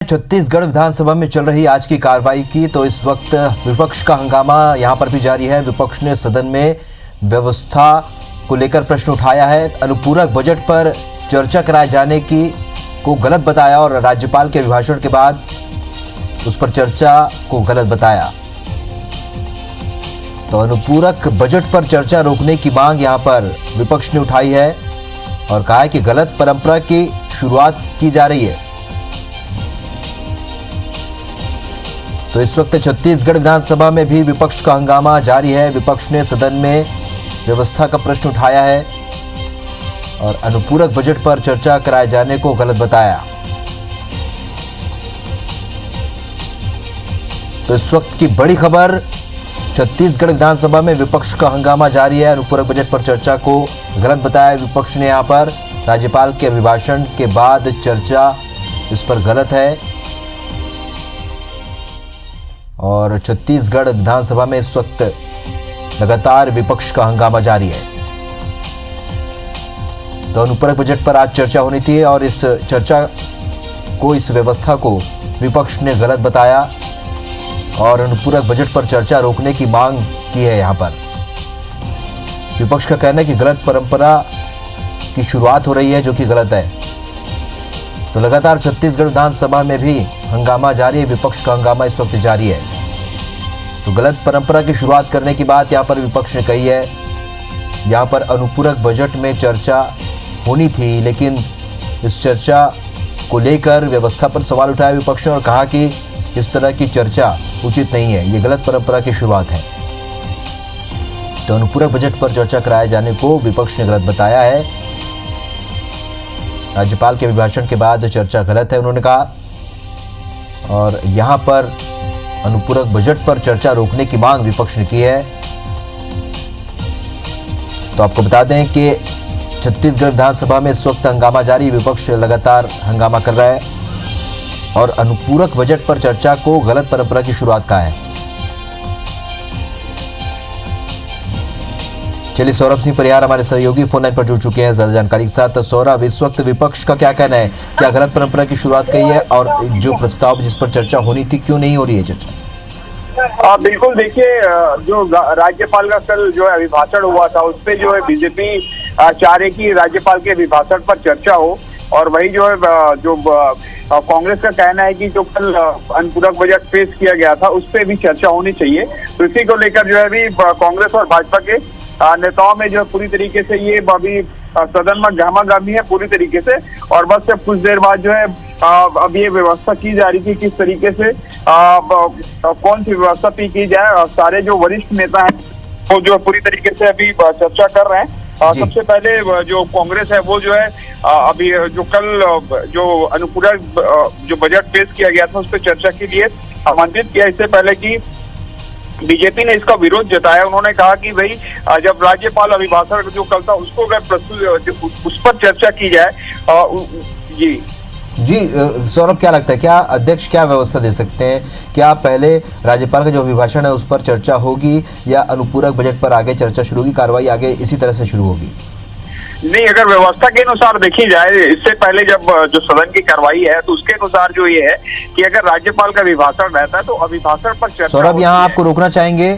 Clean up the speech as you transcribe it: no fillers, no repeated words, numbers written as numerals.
छत्तीसगढ़ विधानसभा में चल रही आज की कार्रवाई की तो इस वक्त विपक्ष का हंगामा यहां पर भी जारी है। विपक्ष ने सदन में व्यवस्था को लेकर प्रश्न उठाया है। अनुपूरक बजट पर चर्चा कराए जाने की को गलत बताया और राज्यपाल के अभिभाषण के बाद उस पर चर्चा को गलत बताया। तो अनुपूरक बजट पर चर्चा रोकने की मांग यहां पर विपक्ष ने उठाई है और कहा है कि गलत परंपरा की शुरुआत की जा रही है। तो इस वक्त छत्तीसगढ़ विधानसभा में भी विपक्ष का हंगामा जारी है। विपक्ष ने सदन में व्यवस्था का प्रश्न उठाया है और अनुपूरक बजट पर चर्चा कराए जाने को गलत बताया। तो इस वक्त की बड़ी खबर, छत्तीसगढ़ विधानसभा में विपक्ष का हंगामा जारी है। अनुपूरक बजट पर चर्चा को गलत बताया विपक्ष ने। यहां पर राज्यपाल के अभिभाषण के बाद चर्चा इस पर गलत है और छत्तीसगढ़ विधानसभा में इस वक्त लगातार विपक्ष का हंगामा जारी है। तो अनुपूरक बजट पर आज चर्चा होनी थी और इस चर्चा को, इस व्यवस्था को विपक्ष ने गलत बताया और अनुपूरक बजट पर चर्चा रोकने की मांग की है। यहां पर विपक्ष का कहना है कि गलत परंपरा की शुरुआत हो रही है, जो कि गलत है। तो लगातार छत्तीसगढ़ विधानसभा में भी हंगामा जारी है। विपक्ष का हंगामा इस वक्त जारी है। तो गलत परंपरा की शुरुआत करने की बात यहां पर विपक्ष ने कही है। यहां पर अनुपूरक बजट में चर्चा होनी थी, लेकिन इस चर्चा को लेकर व्यवस्था पर सवाल उठाया विपक्ष ने और कहा कि इस तरह की चर्चा उचित नहीं है, ये गलत परंपरा की शुरुआत है। तो अनुपूरक बजट पर चर्चा कराए जाने को विपक्ष ने गलत बताया है। राज्यपाल के अभिभाषण के बाद चर्चा गलत है, उन्होंने कहा। और यहां पर अनुपूरक बजट पर चर्चा रोकने की मांग विपक्ष ने की है। तो आपको बता दें कि छत्तीसगढ़ विधानसभा में इस वक्त हंगामा जारी, विपक्ष लगातार हंगामा कर रहा है और अनुपूरक बजट पर चर्चा को गलत परंपरा की शुरुआत कहा है। चलिए, सौरभ सिंह परिहार हमारे सहयोगी फोन लाइन पर जुड़ चुके हैं ज्यादा जानकारी के साथ। सौरभ, इस वक्त विपक्ष का क्या कहना है? क्या गलत परंपरा की शुरुआत कही है और जो प्रस्ताव जिस पर चर्चा होनी थी, क्यों नहीं हो रही है चर्चा? बिल्कुल, देखिए, जो राज्यपाल का कल जो अभिभाषण हुआ था उस पे जो है बीजेपी चाह रही कि राज्यपाल के अभिभाषण पर चर्चा हो और वही जो है जो कांग्रेस का कहना है कि जो कल अनुपूरक बजट पेश किया गया था उस पर भी चर्चा होनी चाहिए। तो इसी को लेकर जो है अभी कांग्रेस और भाजपा के नेताओं में जो पूरी तरीके से ये अभी सदन में गहमागहमी है पूरी तरीके से। और बस से कुछ देर बाद जो है अब ये व्यवस्था की जा रही थी किस तरीके से कौन सी व्यवस्था की जाए। सारे जो वरिष्ठ नेता हैं वो जो पूरी तरीके से अभी चर्चा कर रहे हैं। सबसे पहले जो कांग्रेस है वो जो है अभी जो कल जो अनुपूरक जो बजट पेश किया गया था उस पर चर्चा के लिए आमंत्रित किया। इससे पहले कि बीजेपी ने इसका विरोध जताया। उन्होंने कहा कि भाई जब राज्यपाल अभिभाषण जो कल था उसको अगर प्रस्तुत उस पर चर्चा की जाए। जी सौरभ, क्या लगता है, क्या अध्यक्ष क्या व्यवस्था दे सकते हैं? क्या पहले राज्यपाल का जो अभिभाषण है उस पर चर्चा होगी या अनुपूरक बजट पर आगे चर्चा शुरू होगी, कार्रवाई आगे इसी तरह से शुरू होगी? नहीं, अगर व्यवस्था के अनुसार देखी जाए, इससे पहले जब जो सदन की कार्रवाई है तो उसके अनुसार जो ये है कि अगर राज्यपाल का अभिभाषण रहता है तो अभिभाषण पर चर्चा। सौरभ, यहाँ आपको रोकना चाहेंगे।